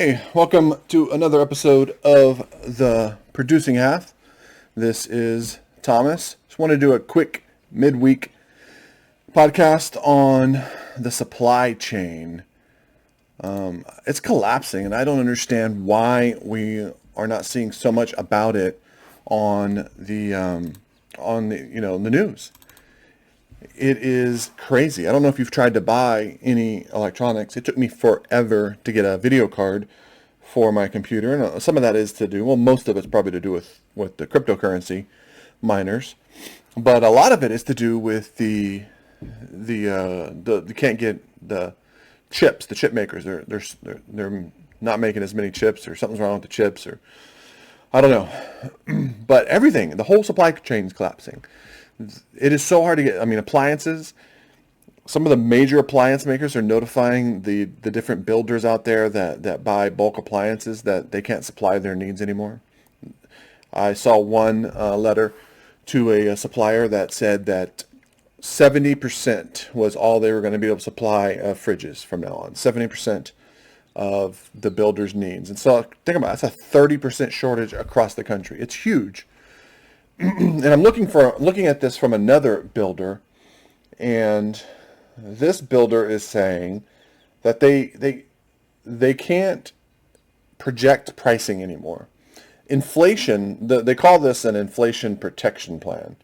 Hey, welcome to another episode of the Producing Half. This is Thomas. Just want to do a quick midweek podcast on the supply chain. It's collapsing, and I don't understand why we are not seeing so much about it on the news. It is crazy. I don't know if you've tried to buy any electronics. It took me forever to get a video card for my computer, and some of that is to do, well, most of it's probably to do with the cryptocurrency miners, but a lot of it is to do with the you can't get the chips, the chip makers. They're not making as many chips, or something's wrong with the chips, or I don't know. But everything, the whole supply chain is collapsing. It is so hard to get. I mean, appliances. Some of the major appliance makers are notifying the different builders out there that buy bulk appliances that they can't supply their needs anymore. I saw one letter to a supplier that said that 70% was all they were going to be able to supply fridges from now on. 70% of the builder's needs. And so think about it, that's a 30% shortage across the country. It's huge. And I'm looking at this from another builder, and this builder is saying that they can't project pricing anymore. Inflation, they call this an inflation protection plan.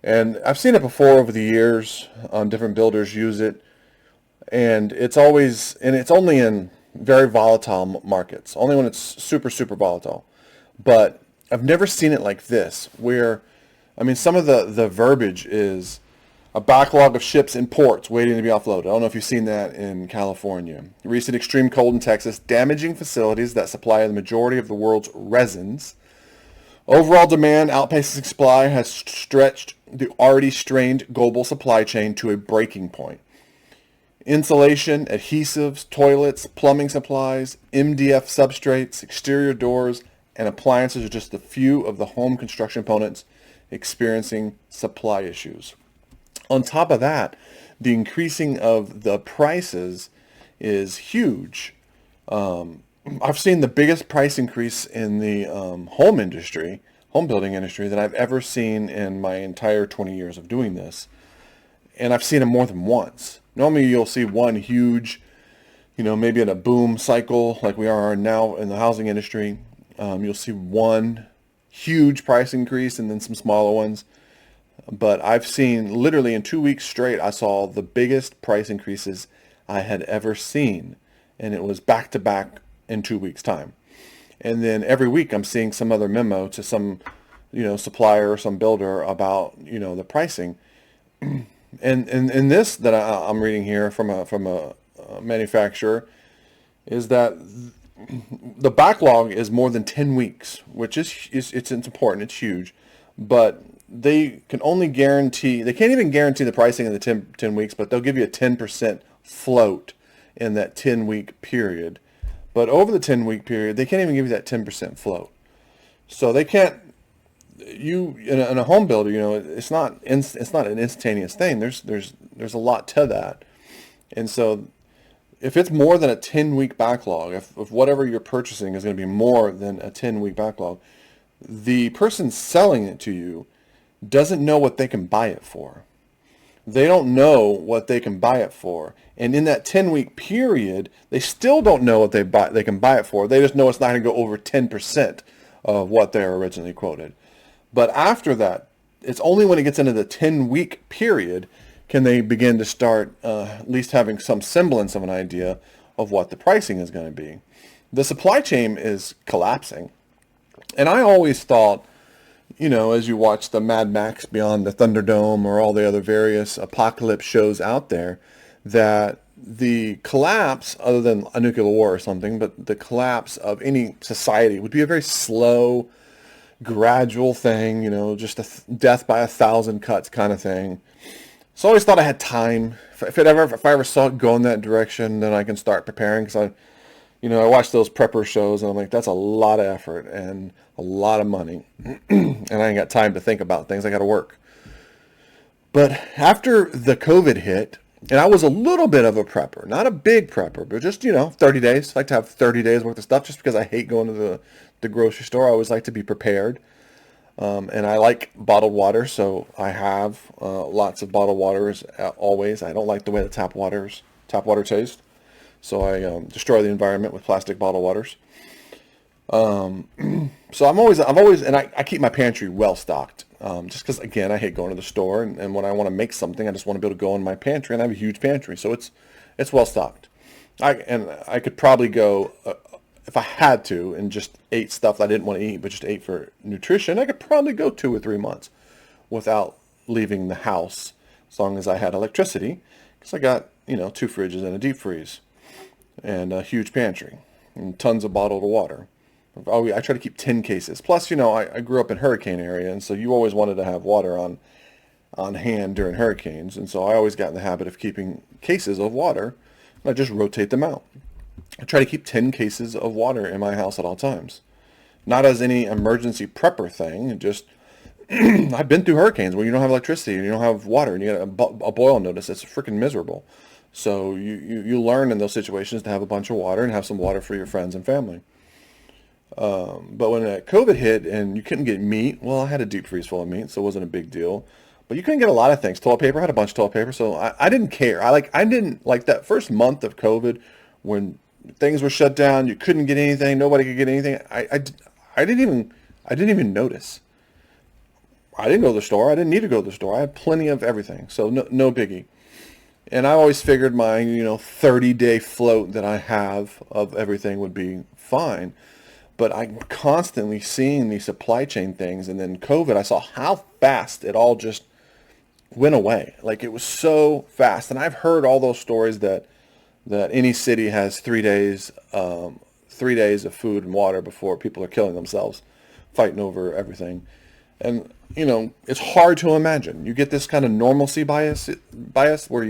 And I've seen it before over the years. Different builders use it, and it's only in very volatile markets, only when it's super, super volatile. But I've never seen it like this, where, I mean, some of the verbiage is a backlog of ships in ports waiting to be offloaded. I don't know if you've seen that in California. Recent extreme cold in Texas, damaging facilities that supply the majority of the world's resins. Overall demand outpacing supply has stretched the already strained global supply chain to a breaking point. Insulation, adhesives, toilets, plumbing supplies, MDF substrates, exterior doors, and appliances are just a few of the home construction components experiencing supply issues. On top of that, the increasing of the prices is huge. I've seen the biggest price increase in the home building industry that I've ever seen in my entire 20 years of doing this. And I've seen it more than once. Normally you'll see one huge, maybe in a boom cycle like we are now in the housing industry. You'll see one huge price increase and then some smaller ones. But I've seen, literally in 2 weeks straight, I saw the biggest price increases I had ever seen. And it was back to back in 2 weeks' time. And then every week I'm seeing some other memo to some, supplier or some builder about, the pricing. And this that I'm reading here from a manufacturer is that the backlog is more than 10 weeks, which it's important. It's huge, but they can't even guarantee the pricing in the 10 weeks, but they'll give you a 10% float in that 10-week period. But over the 10-week period, they can't even give you that 10% float. So they can't, in a home builder, it's not an instantaneous thing. There's a lot to that. And so if it's more than a 10-week backlog, if whatever you're purchasing is going to be more than a 10-week backlog, the person selling it to you doesn't know what they can buy it for. They don't know what they can buy it for. And in that 10-week period, they still don't know what they can buy it for. They just know it's not going to go over 10% of what they were originally quoted. But after that, it's only when it gets into the 10-week period can they begin to start at least having some semblance of an idea of what the pricing is going to be. The supply chain is collapsing. And I always thought, as you watch the Mad Max Beyond the Thunderdome or all the other various apocalypse shows out there, that the collapse, other than a nuclear war or something, but the collapse of any society would be a very slow, gradual thing, just a death by 1,000 cuts kind of thing. So I always thought I had time. If I ever saw it go in that direction, then I can start preparing, because I watch those prepper shows and I'm like, that's a lot of effort and a lot of money. And I ain't got time to think about things. I got to work. But after the COVID hit, And I was a little bit of a prepper, not a big prepper, but just, 30 days. I like to have 30 days worth of stuff just because I hate going to the grocery store. I always like to be prepared. And I like bottled water, so I have lots of bottled waters always. I don't like the way the tap water tastes, so I destroy the environment with plastic bottled waters. So I've always, and I keep my pantry well stocked, just because again I hate going to the store, and when I want to make something, I just want to be able to go in my pantry, and I have a huge pantry, so it's well stocked. I could probably go if I had to and just ate stuff that I didn't want to eat, but just ate for nutrition. I could probably go 2 or 3 months without leaving the house, as long as I had electricity, because I got 2 fridges and a deep freeze and a huge pantry and tons of bottled water. I try to keep 10 cases. Plus, I grew up in hurricane area, and so you always wanted to have water on hand during hurricanes. And so I always got in the habit of keeping cases of water, and I just rotate them out. I try to keep 10 cases of water in my house at all times. Not as any emergency prepper thing, just I've been through hurricanes where you don't have electricity and you don't have water and you get a boil notice. It's freaking miserable. So you learn in those situations to have a bunch of water and have some water for your friends and family. But when COVID hit and you couldn't get meat, well, I had a deep freeze full of meat, so it wasn't a big deal. But you couldn't get a lot of things. Toilet paper, I had a bunch of toilet paper, so I didn't care. I didn't like that first month of COVID when things were shut down. You couldn't get anything. Nobody could get anything. I didn't even notice. I didn't go to the store. I didn't need to go to the store. I had plenty of everything, so no biggie. And I always figured my 30-day float that I have of everything would be fine. But I'm constantly seeing these supply chain things, and then COVID, I saw how fast it all just went away. Like, it was so fast. And I've heard all those stories that any city has 3 days, 3 days of food and water before people are killing themselves, fighting over everything. And it's hard to imagine. You get this kind of normalcy bias where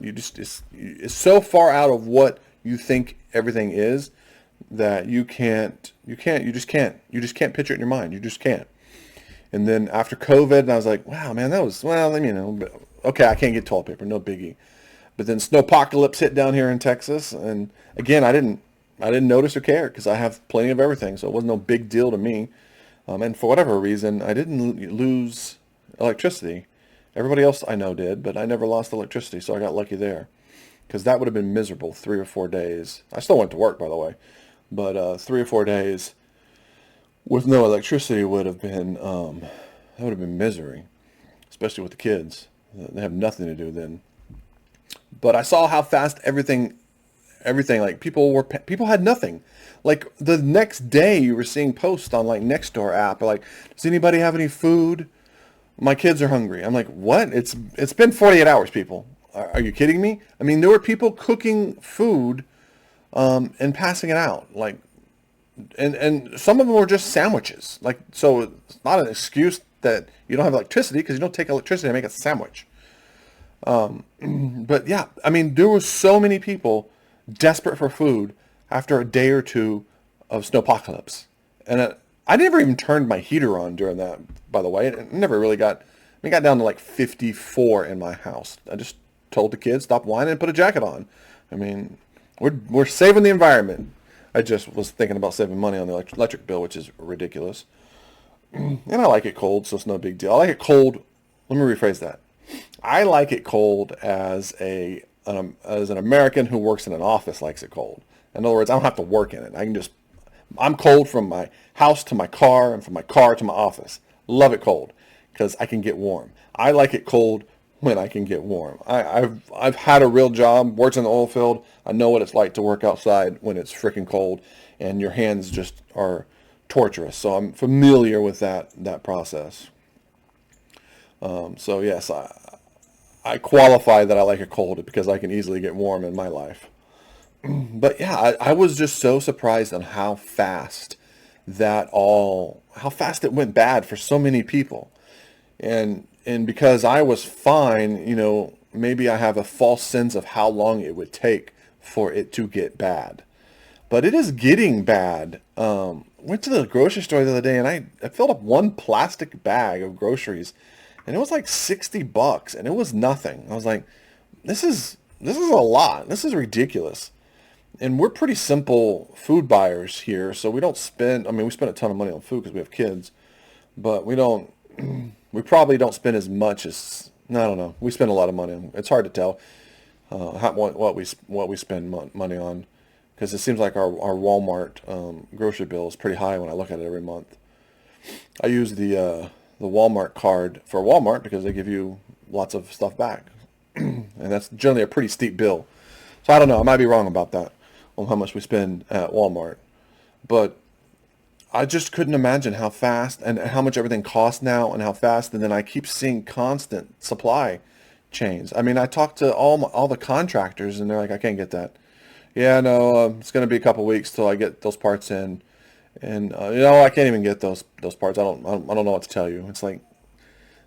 it's so far out of what you think everything is that you just can't picture it in your mind. You just can't. And then after COVID, and I was like, wow, man, that was, well, okay, I can't get toilet paper, no biggie. But then snowpocalypse hit down here in Texas, and again, I didn't notice or care because I have plenty of everything, so it wasn't no big deal to me. And for whatever reason, I didn't lose electricity. Everybody else I know did, but I never lost electricity, so I got lucky there. Because that would have been miserable, 3 or 4 days. I still went to work, by the way. But 3 or 4 days with no electricity would have been misery, especially with the kids. They have nothing to do then. But I saw how fast everything, like people had nothing. Like the next day, you were seeing posts on like Nextdoor app, like, does anybody have any food? My kids are hungry. I'm like, what? It's been 48 hours, people. Are you kidding me? I mean, there were people cooking food and passing it out, like, and some of them were just sandwiches. Like, so it's not an excuse that you don't have electricity because you don't take electricity to make a sandwich. But yeah, I mean, there were so many people desperate for food after a day or two of snowpocalypse. And I never even turned my heater on during that, by the way. It never really got down to like 54 in my house. I just told the kids, stop whining and put a jacket on. I mean, we're saving the environment. I just was thinking about saving money on the electric bill, which is ridiculous. And I like it cold, so it's no big deal. I like it cold. Let me rephrase that. I like it cold as an American who works in an office likes it cold. In other words, I don't have to work in it. I'm cold from my house to my car and from my car to my office. Love it cold because I can get warm. I like it cold when I can get warm. I've had a real job, worked in the oil field. I know what it's like to work outside when it's freaking cold and your hands just are torturous. So I'm familiar with that process. So yes, I qualify that I like it cold because I can easily get warm in my life. But yeah, I was just so surprised on how fast it went bad for so many people. And because I was fine, maybe I have a false sense of how long it would take for it to get bad. But it is getting bad. Went to the grocery store the other day and I filled up one plastic bag of groceries and it was like $60 and it was nothing. I was like, this is a lot. This is ridiculous. And we're pretty simple food buyers here, so we don't spend. I mean, we spend a ton of money on food because we have kids, but we don't. We probably don't spend as much as I don't know. We spend a lot of money on. It's hard to tell what we spend money on because it seems like our Walmart grocery bill is pretty high when I look at it every month. I use the Walmart card for Walmart because they give you lots of stuff back, and that's generally a pretty steep bill. So I don't know. I might be wrong about that on how much we spend at Walmart, but I just couldn't imagine how fast and how much everything costs now and how fast. And then I keep seeing constant supply chains. I mean, I talked to all the contractors and they're like, I can't get that. Yeah, no, it's going to be a couple weeks till I get those parts in. And I can't even get those parts. I don't know what to tell you. It's like,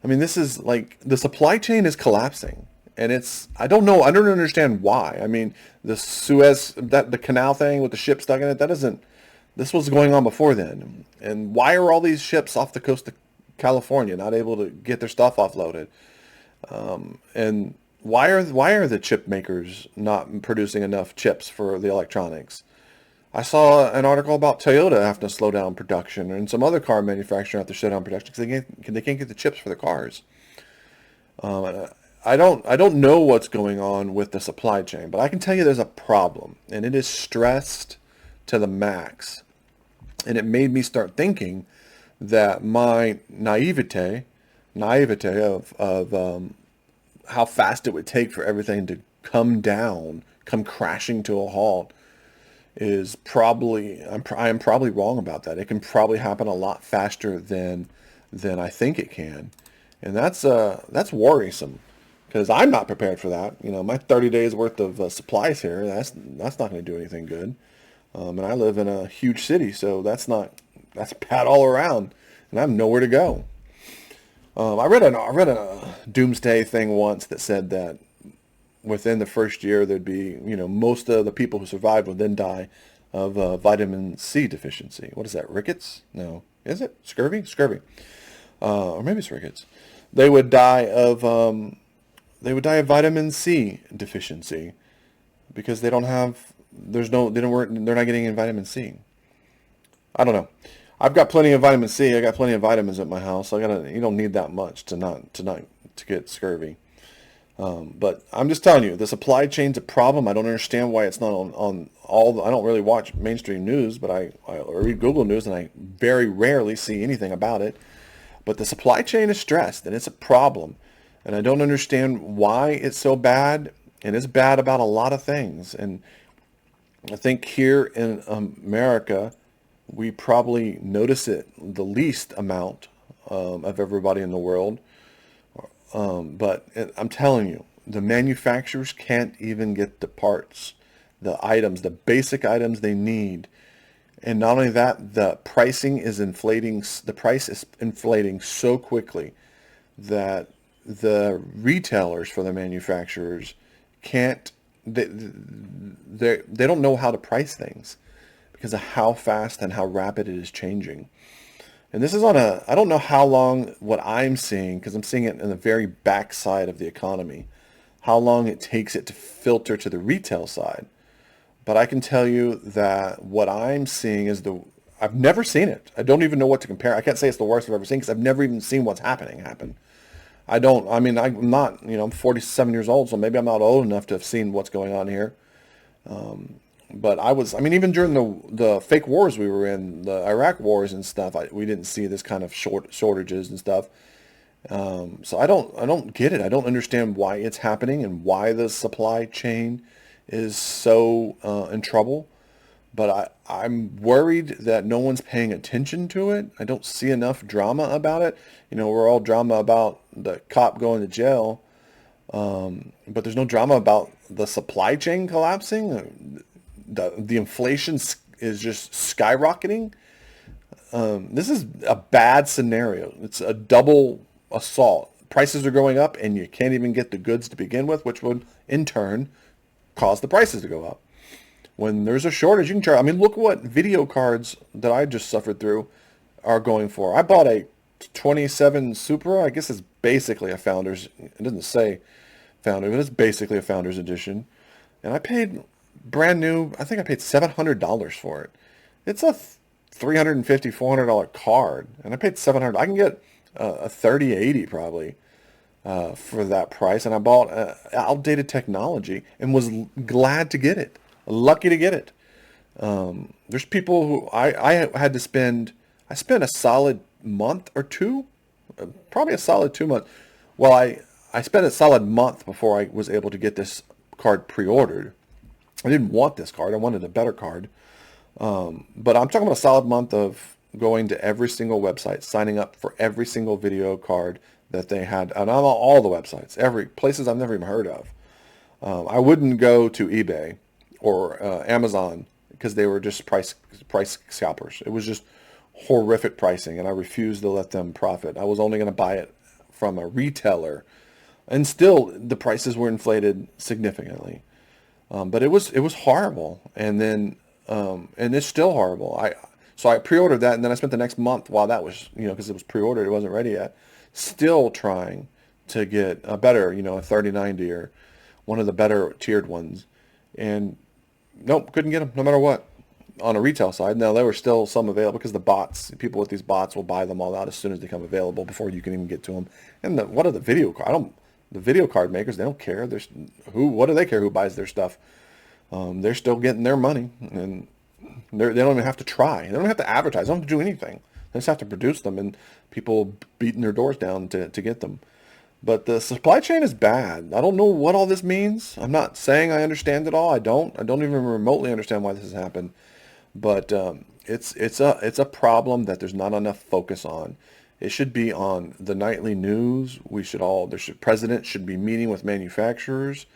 I mean, this is like the supply chain is collapsing, and I don't know. I don't understand why. I mean, the Suez the canal thing with the ship stuck in it. That isn't. This was going on before then. And why are all these ships off the coast of California not able to get their stuff offloaded? And why are the chip makers not producing enough chips for the electronics? I saw an article about Toyota having to slow down production, and some other car manufacturer have to shut down production because they can't get the chips for the cars. And I don't know what's going on with the supply chain, but I can tell you there's a problem, and it is stressed to the max. And it made me start thinking that my naivete of how fast it would take for everything to come down, come crashing to a halt, is probably I am probably wrong about that. It can probably happen a lot faster than I think it can, and that's worrisome because I'm not prepared for that. My 30 days worth of supplies here, that's not going to do anything good. And I live in a huge city, so that's bad all around, and I have nowhere to go. I read a doomsday thing once that said that within the first year there'd be, most of the people who survived would then die of vitamin C deficiency. What is that? Rickets? No, is it scurvy? Scurvy, or maybe it's rickets. They would die of vitamin C deficiency because they don't have. They're not getting in vitamin C. I don't know. I've got plenty of vitamin C. I got plenty of vitamins at my house. You don't need that much to get scurvy. But I'm just telling you, the supply chain's a problem. I don't understand why it's not on I don't really watch mainstream news, but I read Google News and I very rarely see anything about it. But the supply chain is stressed and it's a problem. And I don't understand why it's so bad. And it's bad about a lot of things. And I think here in America, we probably notice it the least amount of everybody in the world. But I'm telling you, the manufacturers can't even get the parts, the items, the basic items they need. And not only that, the pricing is inflating. The price is inflating so quickly that the retailers for the manufacturers can't. They don't know how to price things because of how fast and how rapid it is changing. And this is I don't know how long what I'm seeing, because I'm seeing it in the very backside of the economy, how long it takes it to filter to the retail side. But I can tell you that what I'm seeing is I've never seen it. I don't even know what to compare. I can't say it's the worst I've ever seen because I've never even seen what's happen. I'm not, I'm 47 years old, so maybe I'm not old enough to have seen what's going on here. But even during the fake wars we were in, the Iraq wars and stuff, we didn't see this kind of shortages and stuff. So I don't get it. I don't understand why it's happening and why the supply chain is so in trouble. But I'm worried that no one's paying attention to it. I don't see enough drama about it. We're all drama about the cop going to jail. But there's no drama about the supply chain collapsing. The inflation is just skyrocketing. This is a bad scenario. It's a double assault. Prices are going up and you can't even get the goods to begin with, which would in turn cause the prices to go up. When there's a shortage, you can charge. Look what video cards that I just suffered through are going for. I bought a 27 Supra. I guess it's basically a Founders. It doesn't say, founder, but it's basically a founder's edition. And I paid brand new, I think I paid $700 for it. It's a $350, $400 card, and I paid 700. I can get a 3080 probably for that price, and I bought outdated technology and was glad to get it, lucky to get it. There's people who I had to spend, I spent a solid month or two, probably a solid 2 months. Well, I spent a solid month before I was able to get this card pre-ordered. I didn't want this card. I wanted a better card. But I'm talking about a solid month of going to every single website, signing up for every single video card that they had, and on all the websites, every places I've never even heard of. I wouldn't go to eBay or Amazon because they were just price scalpers. It was just horrific pricing, and I refused to let them profit. I was only going to buy it from a retailer, and still the prices were inflated significantly. But it was horrible, and then and it's still horrible. So I pre-ordered that, and then I spent the next month while that was, because it was pre-ordered, it wasn't ready yet, still trying to get a better, a 3090 or one of the better tiered ones, and nope, couldn't get them no matter what on a retail side. Now there were still some available because the bots, people with these bots will buy them all out as soon as they come available before you can even get to them. And what are the video card? The video card makers, they don't care. What do they care who buys their stuff? They're still getting their money, and they don't even have to try. They don't have to advertise. They don't have to do anything. They just have to produce them, and people beating their doors down to get them. But the supply chain is bad. I don't know what all this means. I'm not saying I understand it all. I don't even remotely understand why this has happened. But it's a problem that there's not enough focus on. It should be on the nightly news. President should be meeting with manufacturers.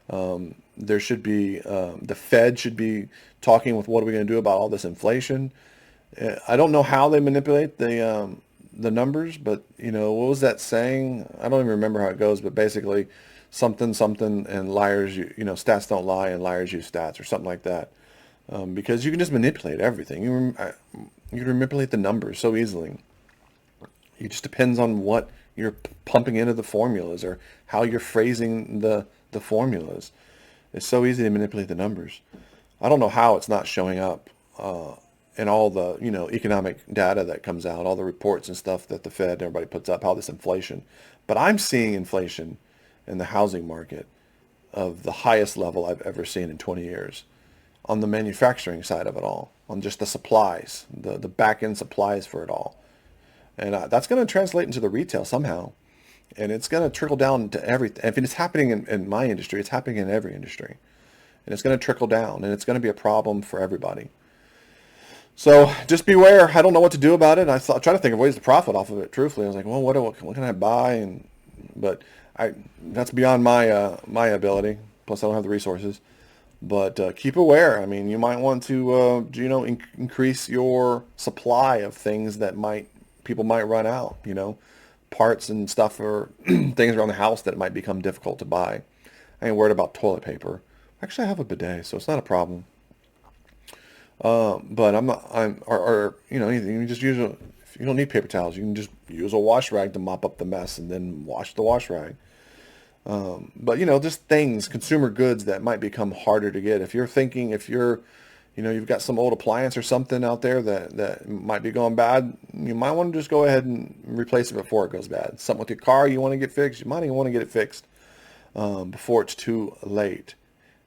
There should be, the Fed should be talking with what are we going to do about all this inflation. I don't know how they manipulate the numbers, but what was that saying? I don't even remember how it goes, but basically something, and liars, stats don't lie and liars use stats or something like that. Because you can just manipulate everything. You can manipulate the numbers so easily. It just depends on what you're pumping into the formulas or how you're phrasing the formulas. It's so easy to manipulate the numbers. I don't know how it's not showing up in all the economic data that comes out, all the reports and stuff that the Fed and everybody puts up, how this inflation. But I'm seeing inflation in the housing market of the highest level I've ever seen in 20 years. On the manufacturing side of it all, on just the supplies, the back-end supplies for it all. And that's going to translate into the retail somehow. And it's going to trickle down to everything. If it's happening in my industry, it's happening in every industry. And it's going to trickle down, and it's going to be a problem for everybody. So just beware. I don't know what to do about it. I try to think of ways to profit off of it, truthfully. I was like, well, what can I buy? But that's beyond my ability. Plus, I don't have the resources. But keep aware. I mean, you might want to, increase your supply of things that people might run out, parts and stuff or things around the house that might become difficult to buy. I ain't worried about toilet paper. Actually, I have a bidet, so it's not a problem. But you can just if you don't need paper towels, you can just use a wash rag to mop up the mess and then wash the wash rag. But just things, consumer goods that might become harder to get. If you've got some old appliance or something out there that might be going bad, you might want to just go ahead and replace it before it goes bad. Something with your car you want to get fixed, you might even want to get it fixed before it's too late.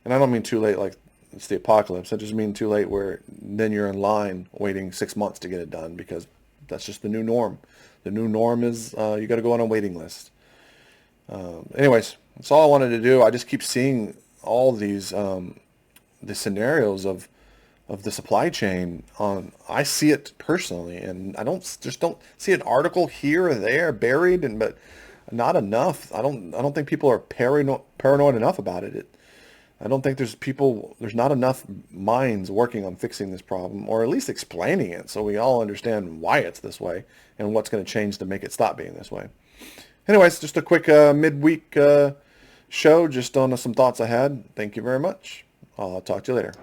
And I don't mean too late like it's the apocalypse. I just mean too late where then you're in line waiting 6 months to get it done, because that's just the new norm. The new norm is you got to go on a waiting list. Anyways, that's all I wanted to do. I just keep seeing all these the scenarios of the supply chain I see it personally, and I don't see an article here or there buried, but not enough. I don't think people are paranoid enough about it. I don't think there's not enough minds working on fixing this problem, or at least explaining it so we all understand why it's this way and what's going to change to make it stop being this way. Anyways, just a quick midweek show just on some thoughts I had. Thank you very much. I'll talk to you later.